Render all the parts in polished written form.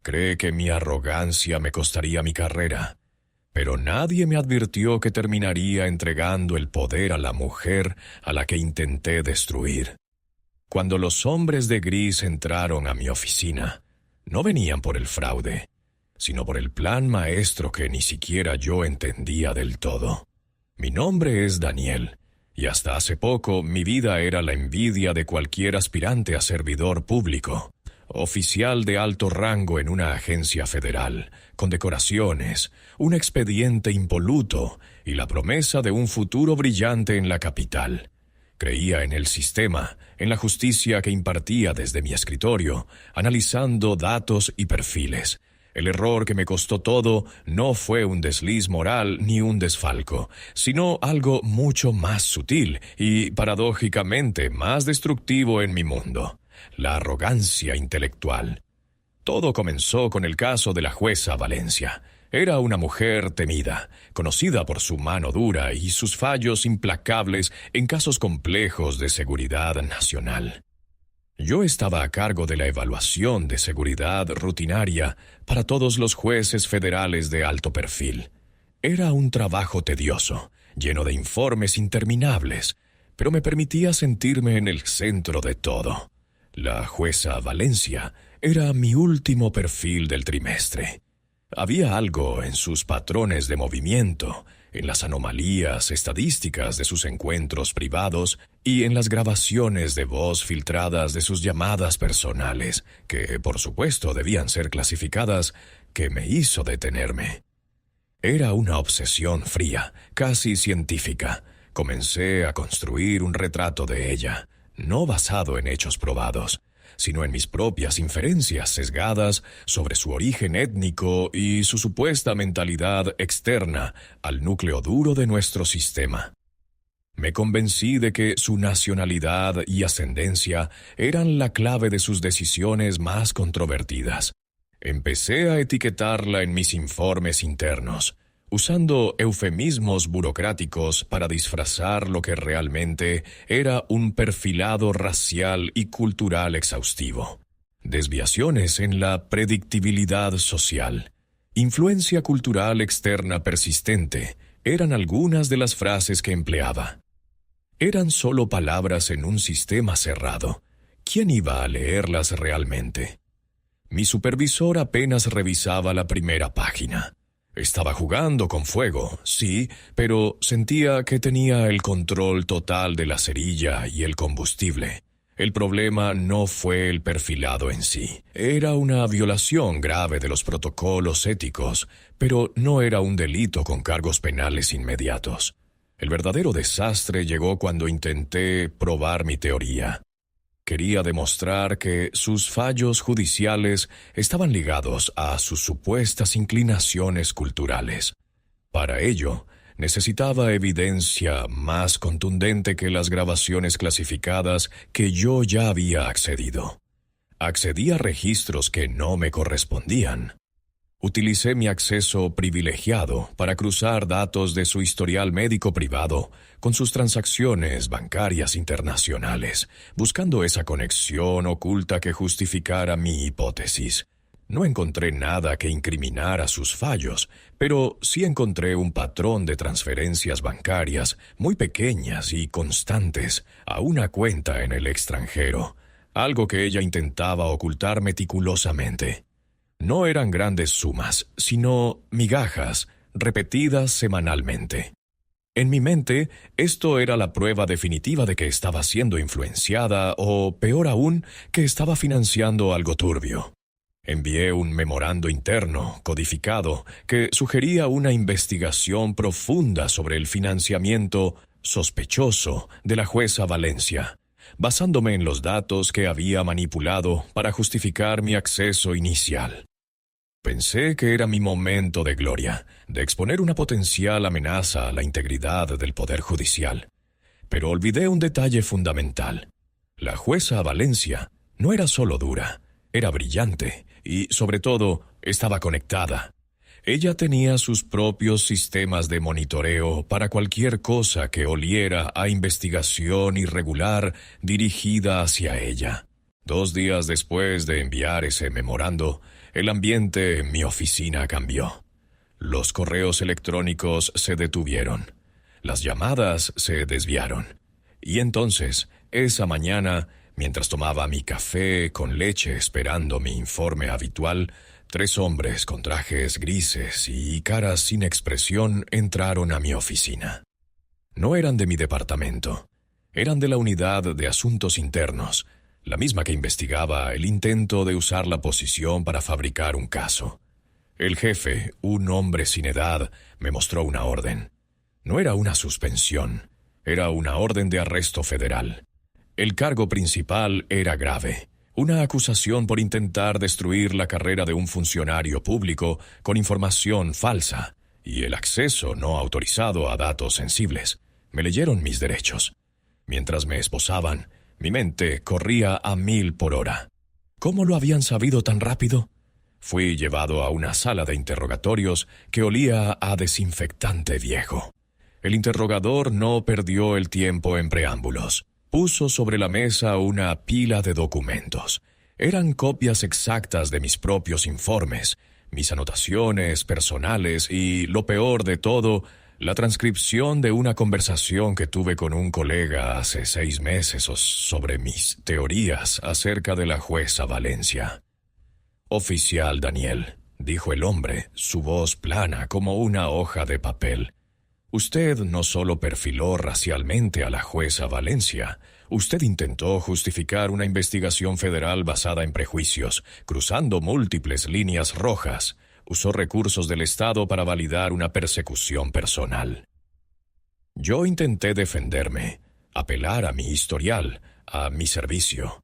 Cree que mi arrogancia me costaría mi carrera, pero nadie me advirtió que terminaría entregando el poder a la mujer a la que intenté destruir. Cuando los hombres de gris entraron a mi oficina, no venían por el fraude, sino por el plan maestro que ni siquiera yo entendía del todo. Mi nombre es Daniel, y hasta hace poco mi vida era la envidia de cualquier aspirante a servidor público, oficial de alto rango en una agencia federal, con decoraciones, un expediente impoluto y la promesa de un futuro brillante en la capital. Creía en el sistema, en la justicia que impartía desde mi escritorio, analizando datos y perfiles. El error que me costó todo no fue un desliz moral ni un desfalco, sino algo mucho más sutil y, paradójicamente, más destructivo en mi mundo: la arrogancia intelectual. Todo comenzó con el caso de la jueza Valencia. Era una mujer temida, conocida por su mano dura y sus fallos implacables en casos complejos de seguridad nacional. Yo estaba a cargo de la evaluación de seguridad rutinaria para todos los jueces federales de alto perfil. Era un trabajo tedioso, lleno de informes interminables, pero me permitía sentirme en el centro de todo. La jueza Valencia era mi último perfil del trimestre. Había algo en sus patrones de movimiento, en las anomalías estadísticas de sus encuentros privados y en las grabaciones de voz filtradas de sus llamadas personales, que por supuesto debían ser clasificadas, que me hizo detenerme. Era una obsesión fría, casi científica. Comencé a construir un retrato de ella, no basado en hechos probados, sino en mis propias inferencias sesgadas sobre su origen étnico y su supuesta mentalidad externa al núcleo duro de nuestro sistema. Me convencí de que su nacionalidad y ascendencia eran la clave de sus decisiones más controvertidas. Empecé a etiquetarla en mis informes internos, usando eufemismos burocráticos para disfrazar lo que realmente era un perfilado racial y cultural exhaustivo. Desviaciones en la predictibilidad social, influencia cultural externa persistente, eran algunas de las frases que empleaba. Eran solo palabras en un sistema cerrado. ¿Quién iba a leerlas realmente? Mi supervisor apenas revisaba la primera página. Estaba jugando con fuego, sí, pero sentía que tenía el control total de la cerilla y el combustible. El problema no fue el perfilado en sí. Era una violación grave de los protocolos éticos, pero no era un delito con cargos penales inmediatos. El verdadero desastre llegó cuando intenté probar mi teoría. Quería demostrar que sus fallos judiciales estaban ligados a sus supuestas inclinaciones culturales. Para ello, necesitaba evidencia más contundente que las grabaciones clasificadas que yo ya había accedido. Accedí a registros que no me correspondían. Utilicé mi acceso privilegiado para cruzar datos de su historial médico privado con sus transacciones bancarias internacionales, buscando esa conexión oculta que justificara mi hipótesis. No encontré nada que incriminara sus fallos, pero sí encontré un patrón de transferencias bancarias muy pequeñas y constantes a una cuenta en el extranjero, algo que ella intentaba ocultar meticulosamente. No eran grandes sumas, sino migajas repetidas semanalmente. En mi mente, esto era la prueba definitiva de que estaba siendo influenciada o, peor aún, que estaba financiando algo turbio. Envié un memorando interno, codificado, que sugería una investigación profunda sobre el financiamiento sospechoso de la jueza Valencia, basándome en los datos que había manipulado para justificar mi acceso inicial. Pensé que era mi momento de gloria, de exponer una potencial amenaza a la integridad del Poder Judicial. Pero olvidé un detalle fundamental. La jueza Valencia no era solo dura, era brillante y, sobre todo, estaba conectada. Ella tenía sus propios sistemas de monitoreo para cualquier cosa que oliera a investigación irregular dirigida hacia ella. 2 días después de enviar ese memorando, el ambiente en mi oficina cambió. Los correos electrónicos se detuvieron. Las llamadas se desviaron. Y entonces, esa mañana, mientras tomaba mi café con leche esperando mi informe habitual, 3 hombres con trajes grises y caras sin expresión entraron a mi oficina. No eran de mi departamento. Eran de la unidad de asuntos internos, la misma que investigaba el intento de usar la posición para fabricar un caso. El jefe, un hombre sin edad, me mostró una orden. No era una suspensión, era una orden de arresto federal. El cargo principal era grave, una acusación por intentar destruir la carrera de un funcionario público con información falsa y el acceso no autorizado a datos sensibles. Me leyeron mis derechos. Mientras me esposaban, mi mente corría a 1000 por hora. ¿Cómo lo habían sabido tan rápido? Fui llevado a una sala de interrogatorios que olía a desinfectante viejo. El interrogador no perdió el tiempo en preámbulos. Puso sobre la mesa una pila de documentos. Eran copias exactas de mis propios informes, mis anotaciones personales y, lo peor de todo, la transcripción de una conversación que tuve con un colega hace 6 meses sobre mis teorías acerca de la jueza Valencia. «Oficial Daniel», dijo el hombre, su voz plana como una hoja de papel. «Usted no solo perfiló racialmente a la jueza Valencia, usted intentó justificar una investigación federal basada en prejuicios, cruzando múltiples líneas rojas. Usó recursos del Estado para validar una persecución personal». Yo intenté defenderme, apelar a mi historial, a mi servicio.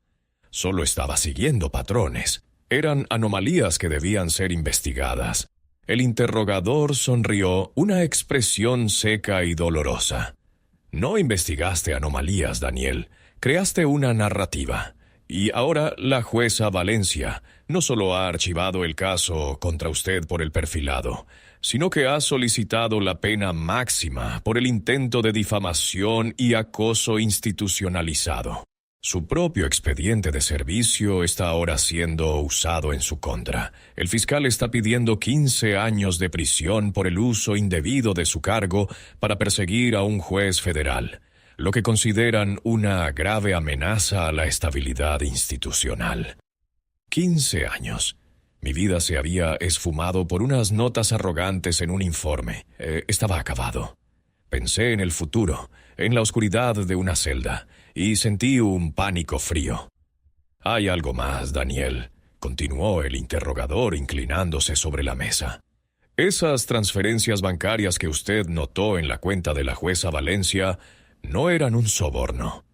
Solo estaba siguiendo patrones. Eran anomalías que debían ser investigadas. El interrogador sonrió, una expresión seca y dolorosa. «No investigaste anomalías, Daniel. Creaste una narrativa. Y ahora la jueza Valencia no solo ha archivado el caso contra usted por el perfilado, sino que ha solicitado la pena máxima por el intento de difamación y acoso institucionalizado. Su propio expediente de servicio está ahora siendo usado en su contra. El fiscal está pidiendo 15 años de prisión por el uso indebido de su cargo para perseguir a un juez federal, lo que consideran una grave amenaza a la estabilidad institucional. 15 años. Mi vida se había esfumado por unas notas arrogantes en un informe. Estaba acabado. Pensé en el futuro, en la oscuridad de una celda, y sentí un pánico frío. «Hay algo más, Daniel», continuó el interrogador inclinándose sobre la mesa. «Esas transferencias bancarias que usted notó en la cuenta de la jueza Valencia no eran un soborno.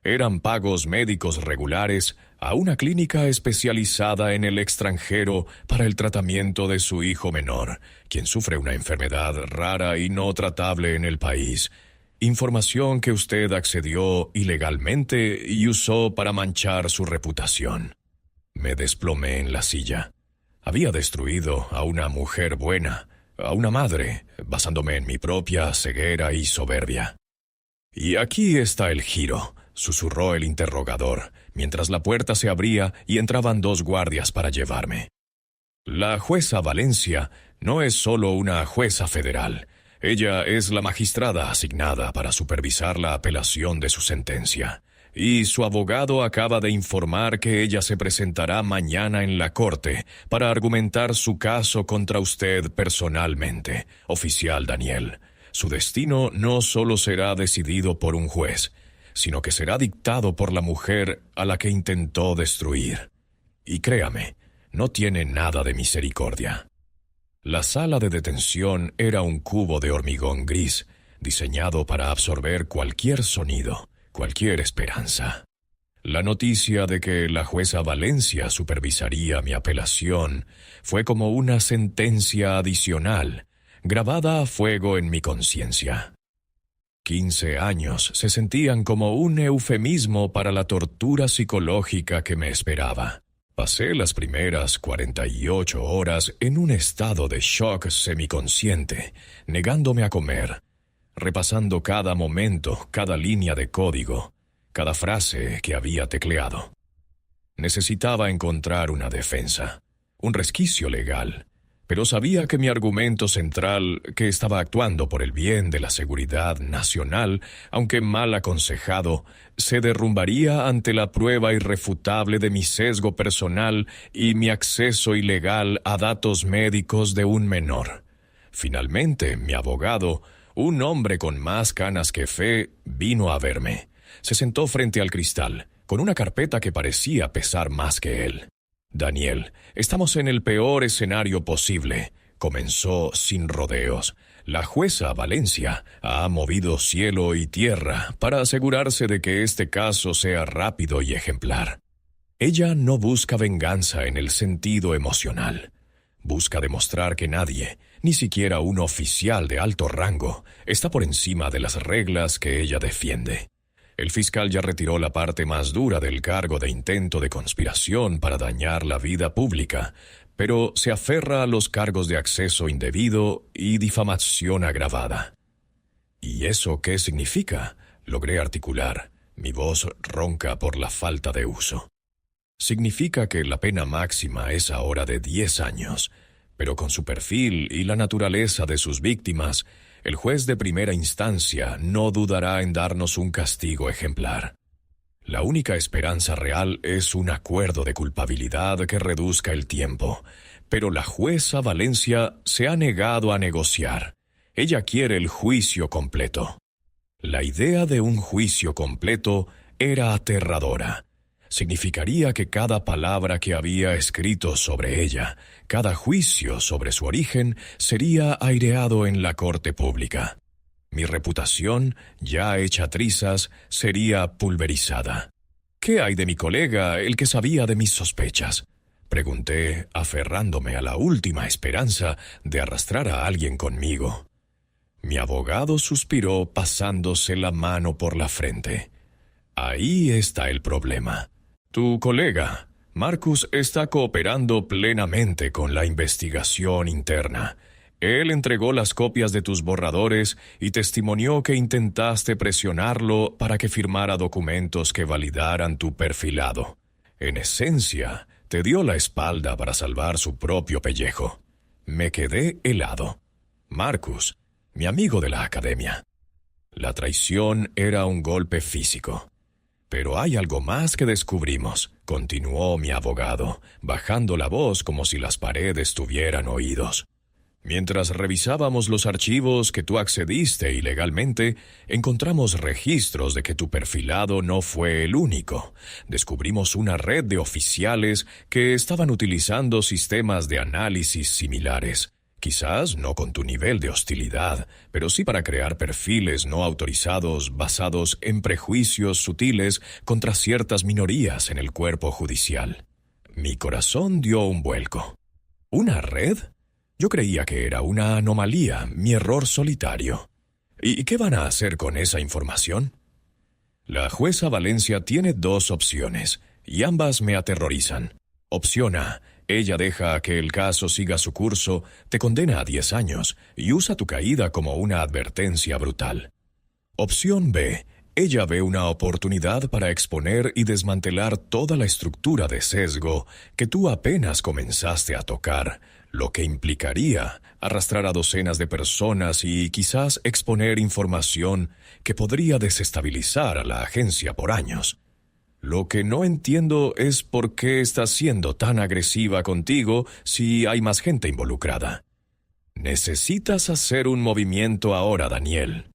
Eran pagos médicos regulares a una clínica especializada en el extranjero para el tratamiento de su hijo menor, quien sufre una enfermedad rara y no tratable en el país. Información que usted accedió ilegalmente y usó para manchar su reputación». Me desplomé en la silla. Había destruido a una mujer buena, a una madre, basándome en mi propia ceguera y soberbia. «Y aquí está el giro», susurró el interrogador, mientras la puerta se abría y entraban 2 guardias para llevarme. «La jueza Valencia no es solo una jueza federal. Ella es la magistrada asignada para supervisar la apelación de su sentencia. Y su abogado acaba de informar que ella se presentará mañana en la corte para argumentar su caso contra usted personalmente, oficial Daniel. Su destino no solo será decidido por un juez, sino que será dictado por la mujer a la que intentó destruir. Y créame, no tiene nada de misericordia». La sala de detención era un cubo de hormigón gris, diseñado para absorber cualquier sonido, cualquier esperanza. La noticia de que la jueza Valencia supervisaría mi apelación fue como una sentencia adicional, grabada a fuego en mi conciencia. 15 años se sentían como un eufemismo para la tortura psicológica que me esperaba. Pasé las primeras 48 horas en un estado de shock semiconsciente, negándome a comer, repasando cada momento, cada línea de código, cada frase que había tecleado. Necesitaba encontrar una defensa. un resquicio legal, pero sabía que mi argumento central, que estaba actuando por el bien de la seguridad nacional, aunque mal aconsejado, se derrumbaría ante la prueba irrefutable de mi sesgo personal y mi acceso ilegal a datos médicos de un menor. Finalmente, mi abogado, un hombre con más canas que fe, vino a verme. Se sentó frente al cristal, con una carpeta que parecía pesar más que él. «Daniel, estamos en el peor escenario posible», comenzó sin rodeos. «La jueza Valencia ha movido cielo y tierra para asegurarse de que este caso sea rápido y ejemplar. Ella no busca venganza en el sentido emocional. Busca demostrar que nadie, ni siquiera un oficial de alto rango, está por encima de las reglas que ella defiende. El fiscal ya retiró la parte más dura del cargo de intento de conspiración para dañar la vida pública, pero se aferra a los cargos de acceso indebido y difamación agravada». «¿Y eso qué significa?», logré articular, mi voz ronca por la falta de uso. «Significa que la pena máxima es ahora de 10 años, pero con su perfil y la naturaleza de sus víctimas, el juez de primera instancia no dudará en darnos un castigo ejemplar. La única esperanza real es un acuerdo de culpabilidad que reduzca el tiempo, pero la jueza Valencia se ha negado a negociar. Ella quiere el juicio completo». La idea de un juicio completo era aterradora. Significaría que cada palabra que había escrito sobre ella, cada juicio sobre su origen, sería aireado en la corte pública. Mi reputación, ya hecha trizas, sería pulverizada. «¿Qué hay de mi colega, el que sabía de mis sospechas?», pregunté, aferrándome a la última esperanza de arrastrar a alguien conmigo. Mi abogado suspiró pasándose la mano por la frente. «Ahí está el problema. Tu colega, Marcus, está cooperando plenamente con la investigación interna. Él entregó las copias de tus borradores y testimonió que intentaste presionarlo para que firmara documentos que validaran tu perfilado. En esencia, te dio la espalda para salvar su propio pellejo». Me quedé helado. Marcus, mi amigo de la academia. La traición era un golpe físico. «Pero hay algo más que descubrimos», continuó mi abogado, bajando la voz como si las paredes tuvieran oídos. «Mientras revisábamos los archivos que tú accediste ilegalmente, encontramos registros de que tu perfilado no fue el único. Descubrimos una red de oficiales que estaban utilizando sistemas de análisis similares. Quizás no con tu nivel de hostilidad, pero sí para crear perfiles no autorizados basados en prejuicios sutiles contra ciertas minorías en el cuerpo judicial». Mi corazón dio un vuelco. ¿Una red? Yo creía que era una anomalía, mi error solitario. ¿Y qué van a hacer con esa información? La jueza Valencia tiene 2 opciones, y ambas me aterrorizan. Opción A: ella deja que el caso siga su curso, te condena a 10 años y usa tu caída como una advertencia brutal. Opción B: ella ve una oportunidad para exponer y desmantelar toda la estructura de sesgo que tú apenas comenzaste a tocar, lo que implicaría arrastrar a docenas de personas y quizás exponer información que podría desestabilizar a la agencia por años. Lo que no entiendo es por qué estás siendo tan agresiva contigo si hay más gente involucrada. Necesitas hacer un movimiento ahora, Daniel.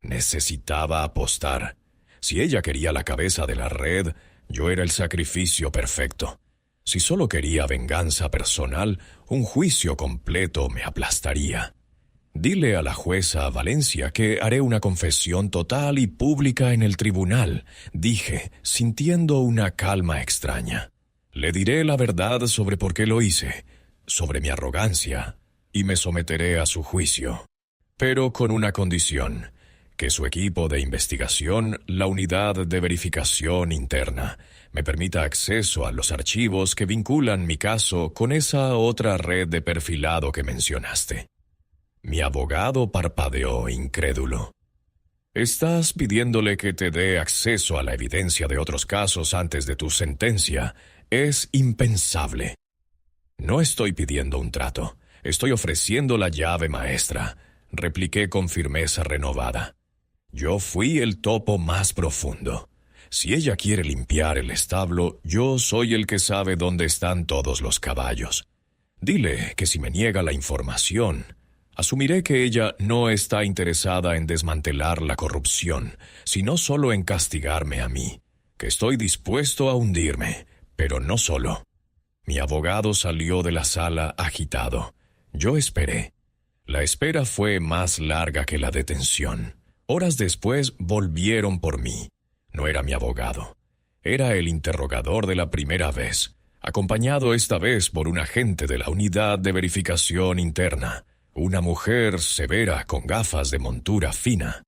Necesitaba apostar. Si ella quería la cabeza de la red, yo era el sacrificio perfecto. Si solo quería venganza personal, un juicio completo me aplastaría. Dile a la jueza Valencia que haré una confesión total y pública en el tribunal, dije, sintiendo una calma extraña. Le diré la verdad sobre por qué lo hice, sobre mi arrogancia, y me someteré a su juicio. Pero con una condición: que su equipo de investigación, la unidad de verificación interna, me permita acceso a los archivos que vinculan mi caso con esa otra red de perfilado que mencionaste. Mi abogado parpadeó incrédulo. «¿Estás pidiéndole que te dé acceso a la evidencia de otros casos antes de tu sentencia? Es impensable». No estoy pidiendo un trato. Estoy ofreciendo la llave maestra, repliqué con firmeza renovada. Yo fui el topo más profundo. Si ella quiere limpiar el establo, yo soy el que sabe dónde están todos los caballos. Dile que si me niega la información, asumiré que ella no está interesada en desmantelar la corrupción, sino solo en castigarme a mí, que estoy dispuesto a hundirme, pero no solo. Mi abogado salió de la sala agitado. Yo esperé. La espera fue más larga que la detención. Horas después volvieron por mí. No era mi abogado. Era el interrogador de la primera vez, acompañado esta vez por un agente de la unidad de verificación interna, una mujer severa con gafas de montura fina.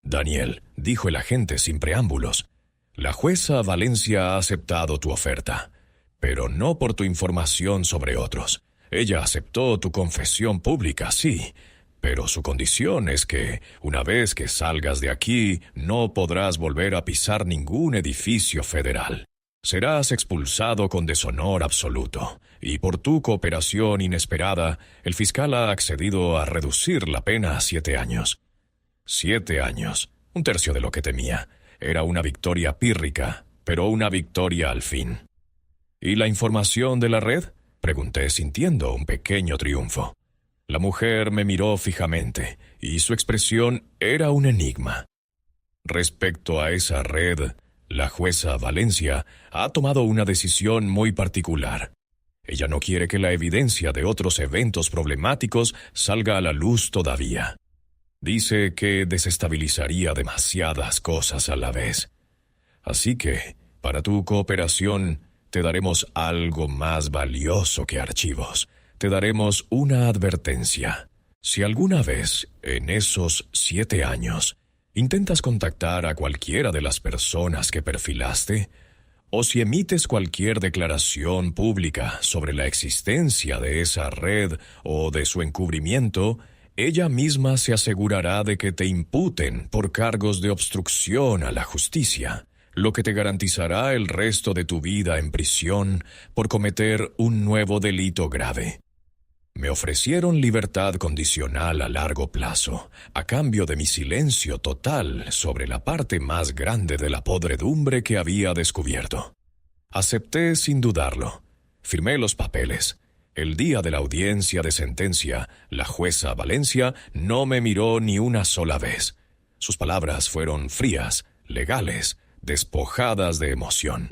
«Daniel», dijo el agente sin preámbulos, «la jueza Valencia ha aceptado tu oferta, pero no por tu información sobre otros. Ella aceptó tu confesión pública, sí, pero su condición es que, una vez que salgas de aquí, no podrás volver a pisar ningún edificio federal. Serás expulsado con deshonor absoluto, y por tu cooperación inesperada, el fiscal ha accedido a reducir la pena a 7 años. 7 años, un tercio de lo que temía. Era una victoria pírrica, pero una victoria al fin. ¿Y la información de la red?, pregunté sintiendo un pequeño triunfo. La mujer me miró fijamente, y su expresión era un enigma. Respecto a esa red, la jueza Valencia ha tomado una decisión muy particular. Ella no quiere que la evidencia de otros eventos problemáticos salga a la luz todavía. Dice que desestabilizaría demasiadas cosas a la vez. Así que, para tu cooperación, te daremos algo más valioso que archivos. Te daremos una advertencia. Si alguna vez, en esos 7 años, intentas contactar a cualquiera de las personas que perfilaste, o si emites cualquier declaración pública sobre la existencia de esa red o de su encubrimiento, ella misma se asegurará de que te imputen por cargos de obstrucción a la justicia, lo que te garantizará el resto de tu vida en prisión por cometer un nuevo delito grave. Me ofrecieron libertad condicional a largo plazo, a cambio de mi silencio total sobre la parte más grande de la podredumbre que había descubierto. Acepté sin dudarlo. Firmé los papeles. El día de la audiencia de sentencia, la jueza Valencia no me miró ni una sola vez. Sus palabras fueron frías, legales, despojadas de emoción.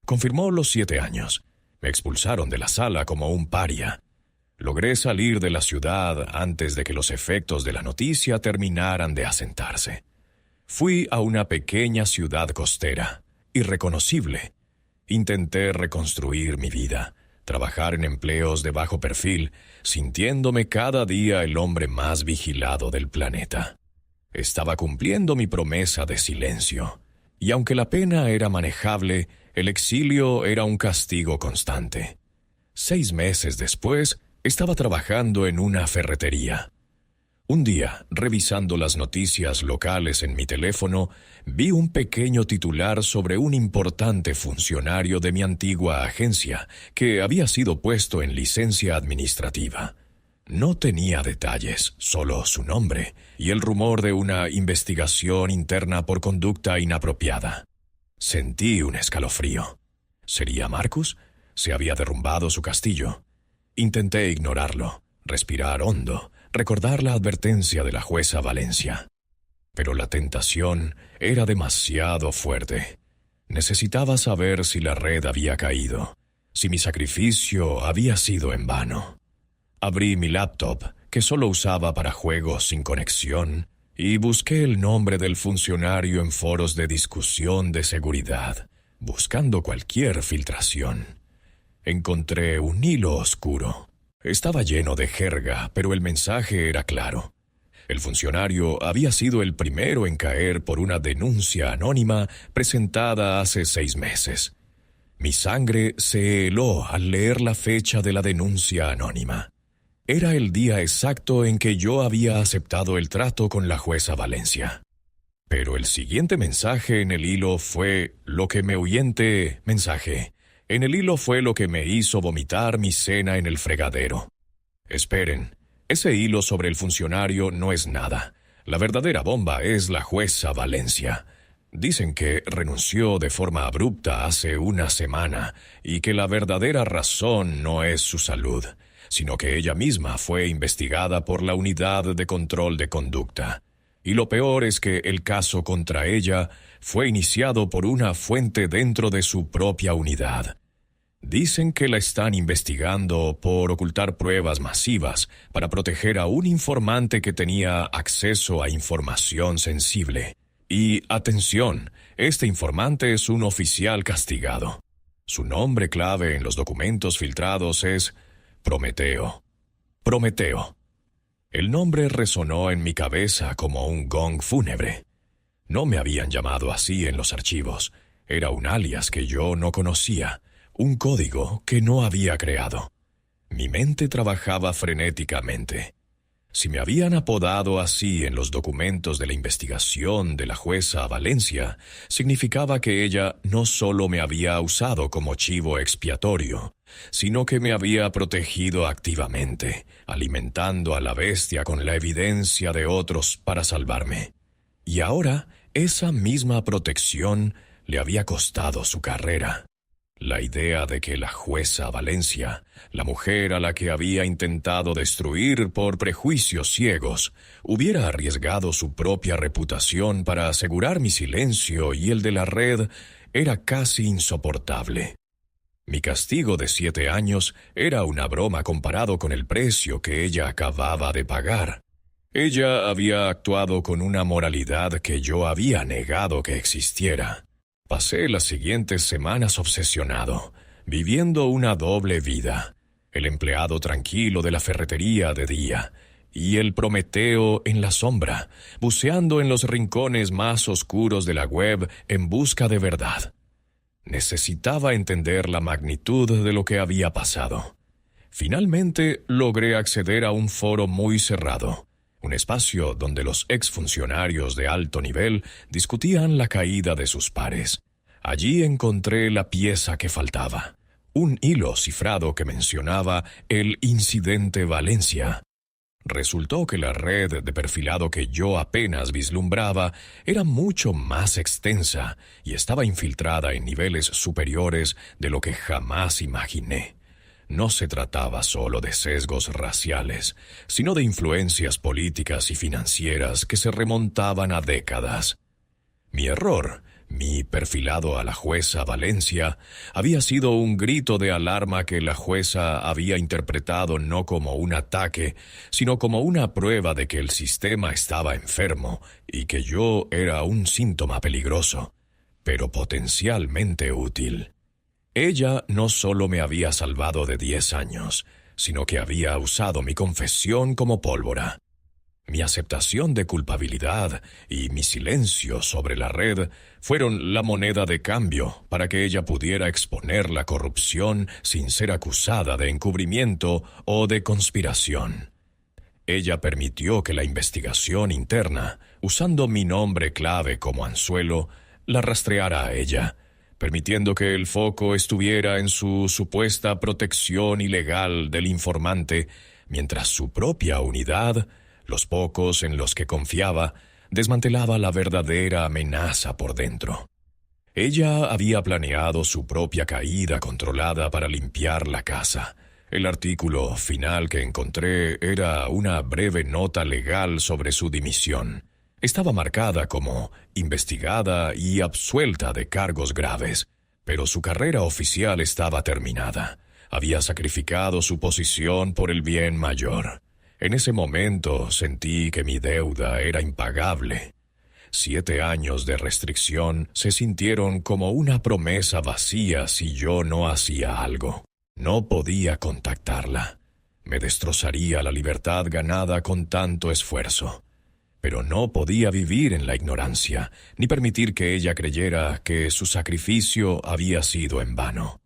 Confirmó los 7 años. Me expulsaron de la sala como un paria. Logré salir de la ciudad antes de que los efectos de la noticia terminaran de asentarse. Fui a una pequeña ciudad costera, irreconocible. Intenté reconstruir mi vida, trabajar en empleos de bajo perfil, sintiéndome cada día el hombre más vigilado del planeta. Estaba cumpliendo mi promesa de silencio, y aunque la pena era manejable, el exilio era un castigo constante. 6 meses después, estaba trabajando en una ferretería. Un día, revisando las noticias locales en mi teléfono, vi un pequeño titular sobre un importante funcionario de mi antigua agencia que había sido puesto en licencia administrativa. No tenía detalles, solo su nombre y el rumor de una investigación interna por conducta inapropiada. Sentí un escalofrío. ¿Sería Marcus? Se había derrumbado su castillo. Intenté ignorarlo, respirar hondo, recordar la advertencia de la jueza Valencia. Pero la tentación era demasiado fuerte. Necesitaba saber si la red había caído, si mi sacrificio había sido en vano. Abrí mi laptop, que solo usaba para juegos sin conexión, y busqué el nombre del funcionario en foros de discusión de seguridad, buscando cualquier filtración. Encontré un hilo oscuro. Estaba lleno de jerga, pero el mensaje era claro. El funcionario había sido el primero en caer por una denuncia anónima presentada hace 6 meses. Mi sangre se heló al leer la fecha de la denuncia anónima. Era el día exacto en que yo había aceptado el trato con la jueza Valencia. Pero el siguiente mensaje en el hilo fue lo que me ahuyente mensaje. En el hilo fue lo que me hizo vomitar mi cena en el fregadero. Esperen, ese hilo sobre el funcionario no es nada. La verdadera bomba es la jueza Valencia. Dicen que renunció de forma abrupta hace una semana y que la verdadera razón no es su salud, sino que ella misma fue investigada por la Unidad de Control de Conducta. Y lo peor es que el caso contra ella fue iniciado por una fuente dentro de su propia unidad. Dicen que la están investigando por ocultar pruebas masivas para proteger a un informante que tenía acceso a información sensible. Y, atención, este informante es un oficial castigado. Su nombre clave en los documentos filtrados es Prometeo. Prometeo. El nombre resonó en mi cabeza como un gong fúnebre. No me habían llamado así en los archivos. Era un alias que yo no conocía, un código que no había creado. Mi mente trabajaba frenéticamente. Si me habían apodado así en los documentos de la investigación de la jueza Valencia, significaba que ella no solo me había usado como chivo expiatorio, sino que me había protegido activamente, alimentando a la bestia con la evidencia de otros para salvarme. Y ahora, esa misma protección le había costado su carrera. La idea de que la jueza Valencia, la mujer a la que había intentado destruir por prejuicios ciegos, hubiera arriesgado su propia reputación para asegurar mi silencio y el de la red, era casi insoportable. Mi castigo de 7 años era una broma comparado con el precio que ella acababa de pagar. Ella había actuado con una moralidad que yo había negado que existiera. Pasé las siguientes semanas obsesionado, viviendo una doble vida, el empleado tranquilo de la ferretería de día y el Prometeo en la sombra, buceando en los rincones más oscuros de la web en busca de verdad. Necesitaba entender la magnitud de lo que había pasado. Finalmente logré acceder a un foro muy cerrado, un espacio donde los exfuncionarios de alto nivel discutían la caída de sus pares. Allí encontré la pieza que faltaba, un hilo cifrado que mencionaba el incidente Valencia. Resultó que la red de perfilado que yo apenas vislumbraba era mucho más extensa y estaba infiltrada en niveles superiores de lo que jamás imaginé. No se trataba solo de sesgos raciales, sino de influencias políticas y financieras que se remontaban a décadas. Mi error, mi perfilado a la jueza Valencia, había sido un grito de alarma que la jueza había interpretado no como un ataque, sino como una prueba de que el sistema estaba enfermo y que yo era un síntoma peligroso, pero potencialmente útil. Ella no solo me había salvado de 10 años, sino que había usado mi confesión como pólvora. Mi aceptación de culpabilidad y mi silencio sobre la red fueron la moneda de cambio para que ella pudiera exponer la corrupción sin ser acusada de encubrimiento o de conspiración. Ella permitió que la investigación interna, usando mi nombre clave como anzuelo, la rastreara a ella, permitiendo que el foco estuviera en su supuesta protección ilegal del informante, mientras su propia unidad, los pocos en los que confiaba, desmantelaba la verdadera amenaza por dentro. Ella había planeado su propia caída controlada para limpiar la casa. El artículo final que encontré era una breve nota legal sobre su dimisión. Estaba marcada como investigada y absuelta de cargos graves, pero su carrera oficial estaba terminada. Había sacrificado su posición por el bien mayor. En ese momento sentí que mi deuda era impagable. 7 años de restricción se sintieron como una promesa vacía si yo no hacía algo. No podía contactarla. Me destrozaría la libertad ganada con tanto esfuerzo. Pero no podía vivir en la ignorancia, ni permitir que ella creyera que su sacrificio había sido en vano.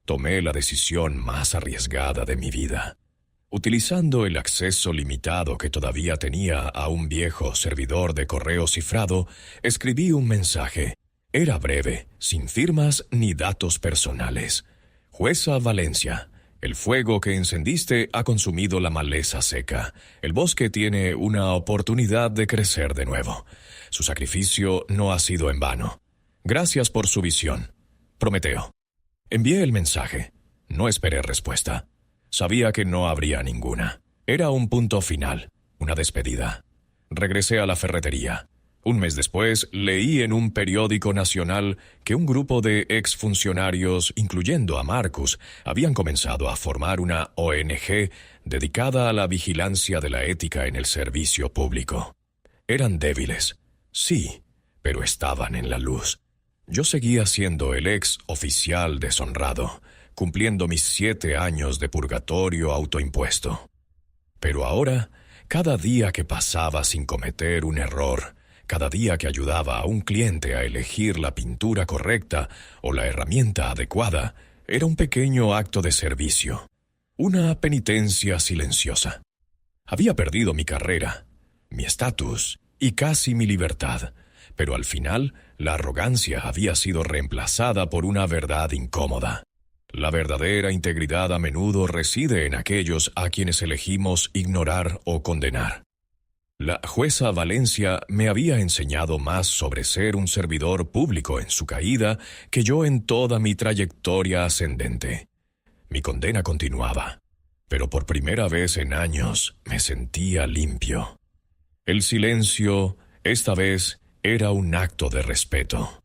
Tomé la decisión más arriesgada de mi vida. Utilizando el acceso limitado que todavía tenía a un viejo servidor de correo cifrado, escribí un mensaje. Era breve, sin firmas ni datos personales. Jueza Valencia, el fuego que encendiste ha consumido la maleza seca. El bosque tiene una oportunidad de crecer de nuevo. Su sacrificio no ha sido en vano. Gracias por su visión. Prometeo. Envié el mensaje. No esperé respuesta. Sabía que no habría ninguna. Era un punto final, una despedida. Regresé a la ferretería. Un mes después, leí en un periódico nacional que un grupo de exfuncionarios, incluyendo a Marcus, habían comenzado a formar una ONG dedicada a la vigilancia de la ética en el servicio público. Eran débiles, sí, pero estaban en la luz. Yo seguía siendo el ex oficial deshonrado, cumpliendo mis 7 años de purgatorio autoimpuesto. Pero ahora, cada día que pasaba sin cometer un error, cada día que ayudaba a un cliente a elegir la pintura correcta o la herramienta adecuada, era un pequeño acto de servicio, una penitencia silenciosa. Había perdido mi carrera, mi estatus y casi mi libertad, pero al final la arrogancia había sido reemplazada por una verdad incómoda. La verdadera integridad a menudo reside en aquellos a quienes elegimos ignorar o condenar. La jueza Valencia me había enseñado más sobre ser un servidor público en su caída que yo en toda mi trayectoria ascendente. Mi condena continuaba, pero por primera vez en años me sentía limpio. El silencio, esta vez, era un acto de respeto.